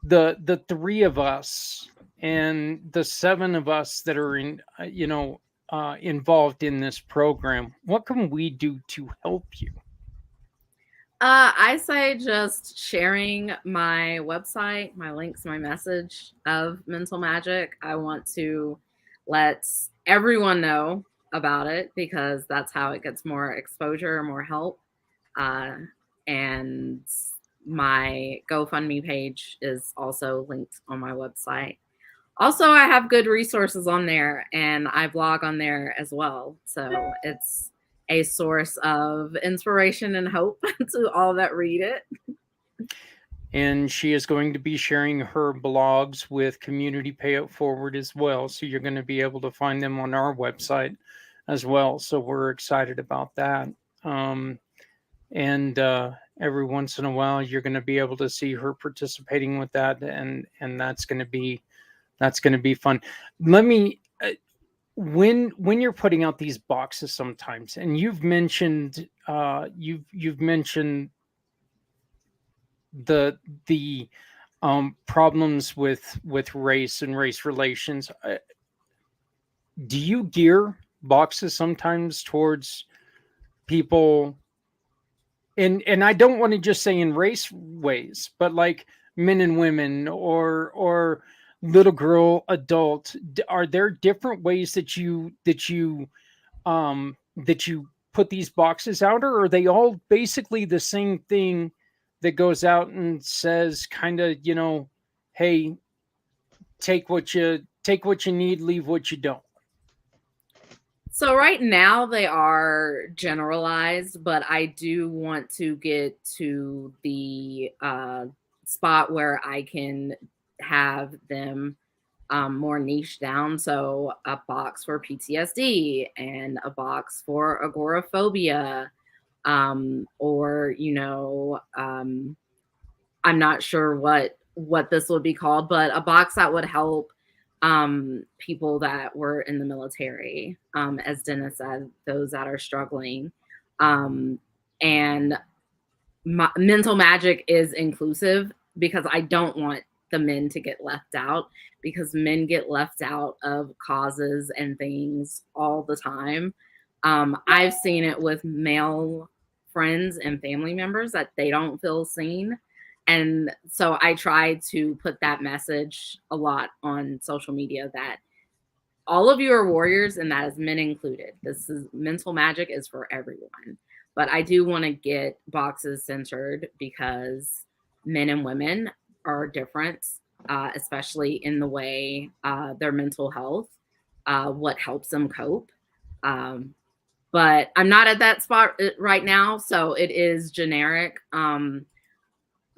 the three of us and the seven of us that are involved in this program, what can we do to help you? I say just sharing my website, my links, my message of Mental Magic. I want to let everyone know about it because that's how it gets more exposure, more help. And my GoFundMe page is also linked on my website. Also, I have good resources on there and I blog on there as well. So it's a source of inspiration and hope to all that read it. And she is going to be sharing her blogs with Community Pay It Forward as well. So you're going to be able to find them on our website as well. So we're excited about that. And every once in a while, you're going to be able to see her participating with that. And that's going to be fun. Let me, when you're putting out these boxes sometimes, and you've mentioned you've mentioned the problems with race and race relations, do you gear boxes sometimes towards people, and I don't want to just say in race ways, but like men and women or little girl, adult? Are there different ways that you put these boxes out, or are they all basically the same thing that goes out and says kind of, hey, take what you need, leave what you don't? So right now they are generalized, but I do want to get to the spot where I can have them more niche down. So a box for PTSD and a box for agoraphobia, or I'm not sure what this would be called, but a box that would help people that were in the military, as Dennis said, those that are struggling. And Mental Magic is inclusive because I don't want the men to get left out, because men get left out of causes and things all the time. I've seen it with male friends and family members that they don't feel seen. And so I try to put that message a lot on social media that all of you are warriors, and that is men included. This is mental magic is for everyone. But I do want to get boxes censored because men and women are different, especially in the way their mental health, what helps them cope. But I'm not at that spot right now, so it is generic.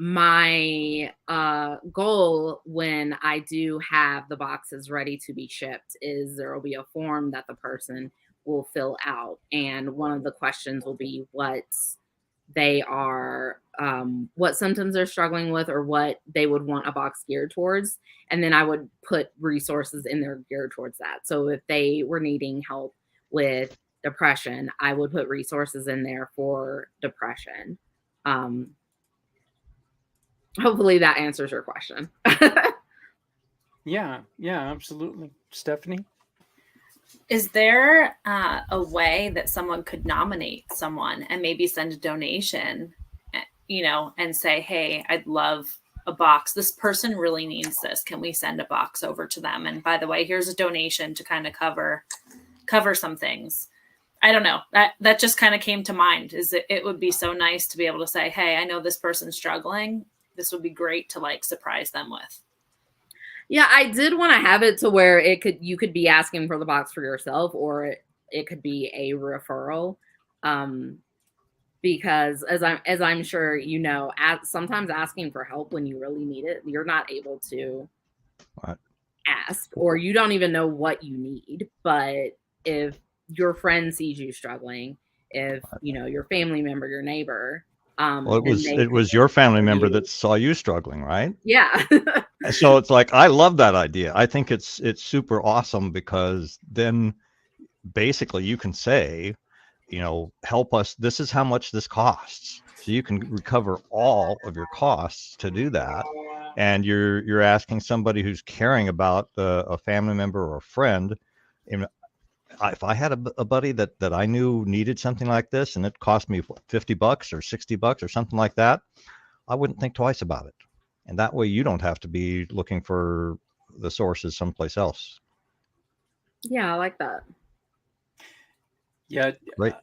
My goal when I do have the boxes ready to be shipped is there will be a form that the person will fill out. And one of the questions will be what they are, what symptoms they're struggling with or what they would want a box geared towards. And then I would put resources in there geared towards that. So if they were needing help with depression, I would put resources in there for depression. Hopefully that answers your question. Yeah, absolutely. Stephanie? Is there a way that someone could nominate someone and maybe send a donation, and say, hey, I'd love a box. This person really needs this. Can we send a box over to them? And by the way, here's a donation to kind of cover some things. I don't know. That just kind of came to mind. It would be so nice to be able to say, hey, I know this person's struggling. This would be great to surprise them with. Yeah, I did want to have it to where you could be asking for the box for yourself, or it could be a referral. Because as I'm sure sometimes asking for help when you really need it, you're not able to ask, or you don't even know what you need. But if your friend sees you struggling, if your family member, your neighbor, well, it was your family member that saw you struggling, right? Yeah. So it's like, I love that idea. I think it's super awesome, because then basically you can say, help us. This is how much this costs. So you can recover all of your costs to do that. And you're asking somebody who's caring about a family member or a friend. If I had a buddy that I knew needed something like this, and it cost me $50 or $60 or something like that, I wouldn't think twice about it. And that way you don't have to be looking for the sources someplace else. Yeah, I like that. Yeah. Right.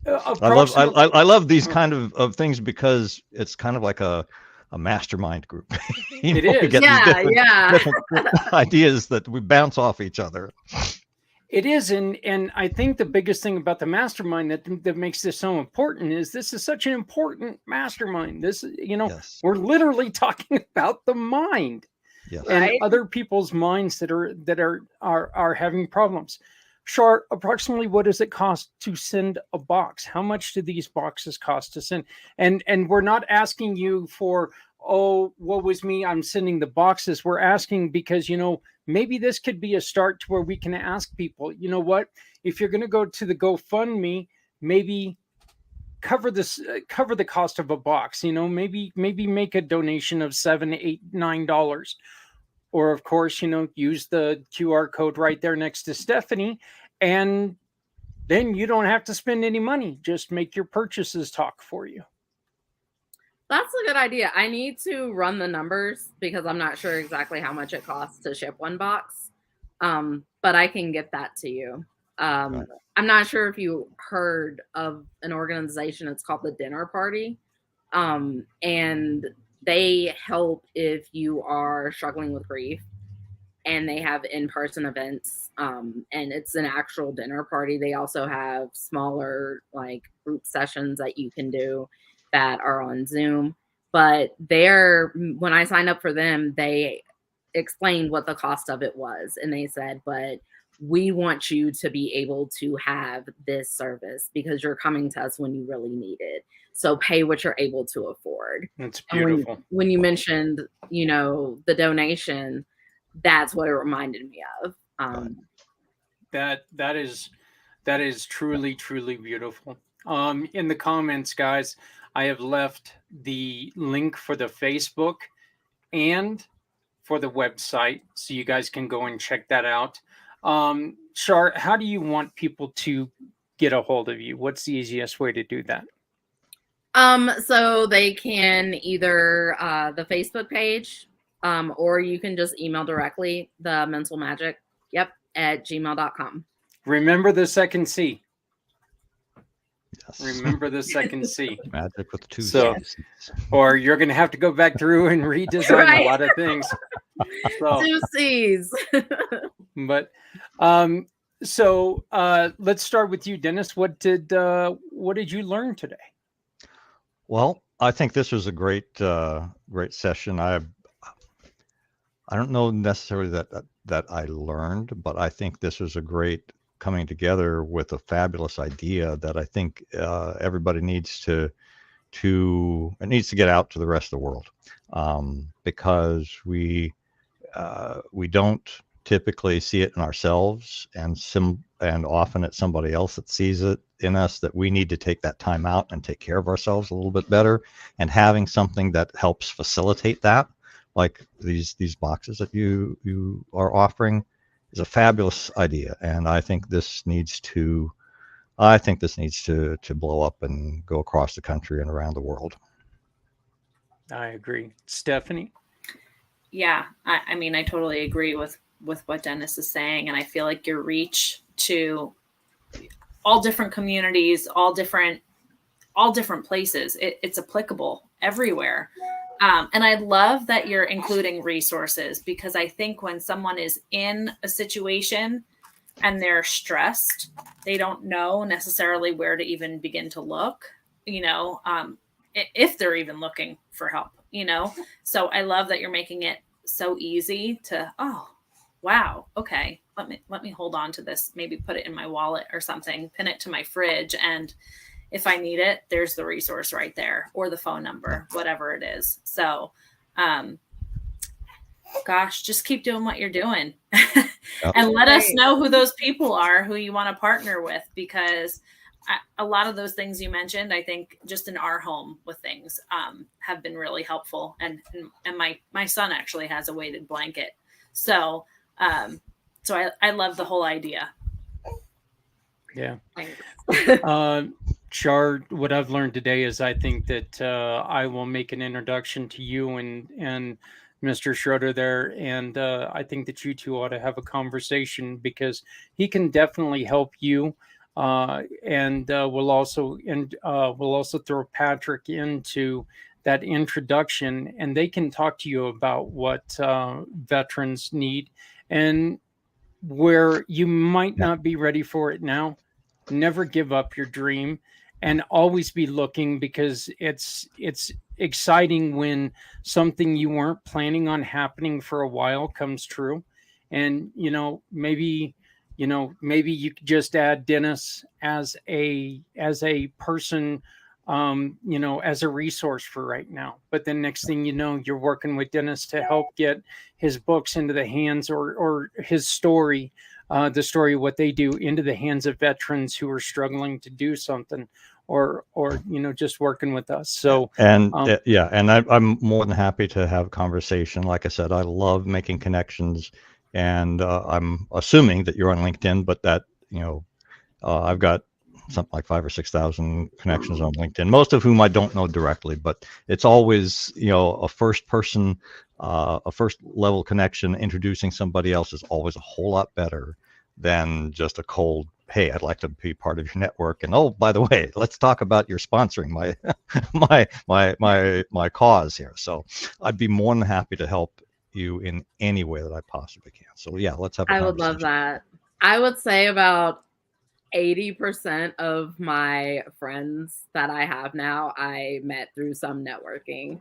I love these kind of things, because it's kind of like a mastermind group. It is. We get different ideas that we bounce off each other. It is, and I think the biggest thing about the mastermind that makes this so important is this is such an important mastermind. This, Yes. We're literally talking about the mind, Yes. and Right. other people's minds that are having problems. Char, approximately what does it cost to send a box? How much do these boxes cost to send? And we're not asking you for, oh, woe was me, I'm sending the boxes. We're asking because, maybe this could be a start to where we can ask people, what, if you're going to go to the GoFundMe, maybe cover the cost of a box, maybe make a donation of $7, $8, $9. Or of course, use the QR code right there next to Stephanie, and then you don't have to spend any money. Just make your purchases talk for you. That's a good idea. I need to run the numbers because I'm not sure exactly how much it costs to ship one box. But I can get that to you. Right. I'm not sure if you heard of an organization. It's called the Dinner Party. And they help if you are struggling with grief, and they have in-person events. And it's an actual dinner party. They also have smaller group sessions that you can do that are on Zoom. But when I signed up for them, they explained what the cost of it was. And they said, but we want you to be able to have this service because you're coming to us when you really need it. So pay what you're able to afford. That's beautiful. When you mentioned, the donation, that's what it reminded me of. That is truly, truly beautiful. In the comments, guys, I have left the link for the Facebook and for the website, so you guys can go and check that out. Char, how do you want people to get a hold of you? What's the easiest way to do that? So they can either the Facebook page, or you can just email directly the mental magic, at gmail.com. Remember the second C. Yes. Remember the second C. Magic with two So- C's. Or you're going to have to go back through and redesign Right. a lot of things. So, 2 C's. but let's start with you, Dennis. What did you learn today? Well, I think this was a great session. I don't know necessarily that I learned, but I think this was a great coming together with a fabulous idea that I think everybody needs to get out to the rest of the world, because we don't typically see it in ourselves, and often it's somebody else that sees it in us, that we need to take that time out and take care of ourselves a little bit better. And having something that helps facilitate that, like these boxes that you are offering, is a fabulous idea. And I think this needs to blow up and go across the country and around the world. I agree. Stephanie? Yeah, I mean, I totally agree with what Dennis is saying. And I feel like your reach to all different communities, all different places, it's applicable everywhere. And I love that you're including resources, because I think when someone is in a situation and they're stressed, they don't know necessarily where to even begin to look, if they're even looking for help, So I love that you're making it so easy to, oh, wow, okay, let me hold on to this, maybe put it in my wallet or something, pin it to my fridge, and if I need it, there's the resource right there, or the phone number, whatever it is. So, gosh, just keep doing what you're doing. And let us know who those people are who you want to partner with, because a lot of those things you mentioned, I think just in our home with things, have been really helpful. And my son actually has a weighted blanket. So I love the whole idea. Yeah. Thanks. Char, what I've learned today is I think that I will make an introduction to you and Mr. Schroeder there, and I think that you two ought to have a conversation, because he can definitely help you, and we'll also throw Patrick into that introduction, and they can talk to you about what veterans need and where you might not be ready for it now. Never give up your dream, and always be looking, because it's exciting when something you weren't planning on happening for a while comes true. And maybe you could just add Dennis as a person, as a resource for right now. But then next thing you know, you're working with Dennis to help get his books into the hands, or his story, the story of what they do, into the hands of veterans who are struggling to do something, or just working with us. So and I'm more than happy to have a conversation. Like I said, I love making connections, and I'm assuming that you're on LinkedIn, but that I've got something like 5,000 or 6,000 connections on LinkedIn, most of whom I don't know directly, but it's always, a first person, a first level connection. Introducing somebody else is always a whole lot better than just a cold, hey, I'd like to be part of your network, and oh, by the way, let's talk about your sponsoring my cause here. So I'd be more than happy to help you in any way that I possibly can. So yeah, let's have a I would love that. I would say about 80% of my friends that I have now, I met through some networking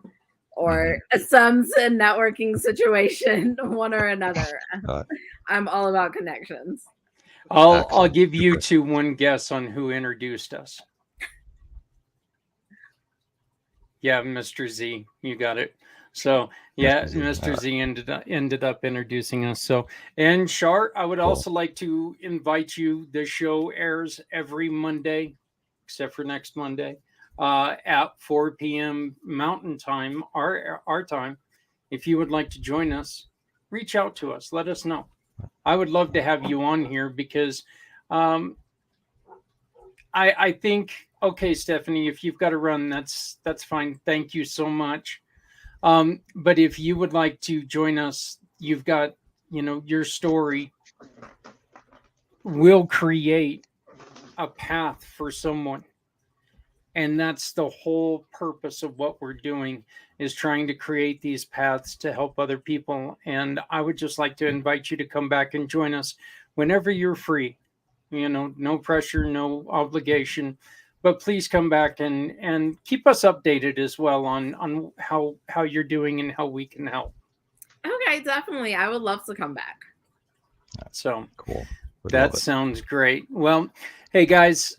or some networking situation, one or another. I'm all about connections. I'll give you two one guess on who introduced us. Yeah, Mr. Z, you got it. So yeah, Mr. Z ended up introducing us. So, and Char, I would also like to invite you. The show airs every Monday, except for next Monday, at 4 p.m. Mountain Time, our time. If you would like to join us, reach out to us. Let us know. I would love to have you on here, because I think okay, Stephanie, if you've got to run, that's fine. Thank you so much. But if you would like to join us, you've got, your story will create a path for someone. And that's the whole purpose of what we're doing, is trying to create these paths to help other people. And I would just like to invite you to come back and join us whenever you're free. No pressure, no obligation, but please come back and keep us updated as well on how you're doing and how we can help. Okay, definitely. I would love to come back. So Cool. that sounds great. Well, hey guys,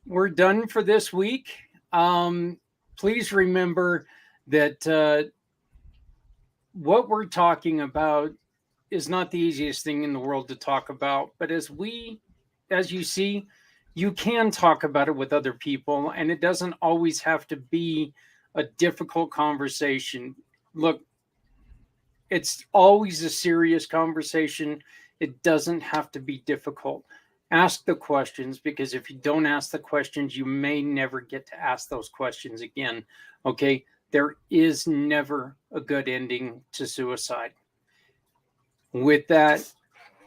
we're done for this week. Please remember that what we're talking about is not the easiest thing in the world to talk about. But as you see, you can talk about it with other people, and it doesn't always have to be a difficult conversation. Look, it's always a serious conversation. It doesn't have to be difficult. Ask the questions, because if you don't ask the questions, you may never get to ask those questions again. Okay? There is never a good ending to suicide. With that,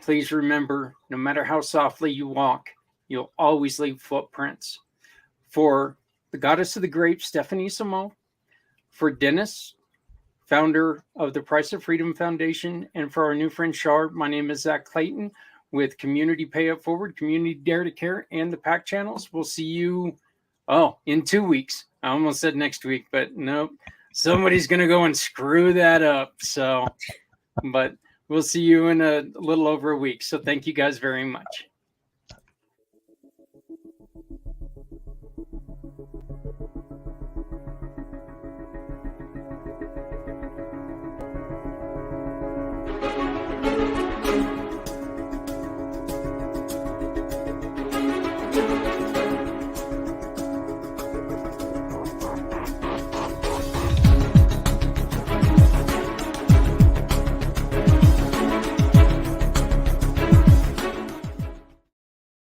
please remember, no matter how softly you walk, you'll always leave footprints. For the goddess of the grapes, Stephanie Samo, for Dennis, founder of the Price of Freedom Foundation, and for our new friend Shar, my name is Zach Clayton with Community Pay It Forward, Community Dare to Care, and the PAC channels. We'll see you, in 2 weeks. I almost said next week, but nope. Somebody's going to go and screw that up. So, but we'll see you in a little over a week. So thank you guys very much.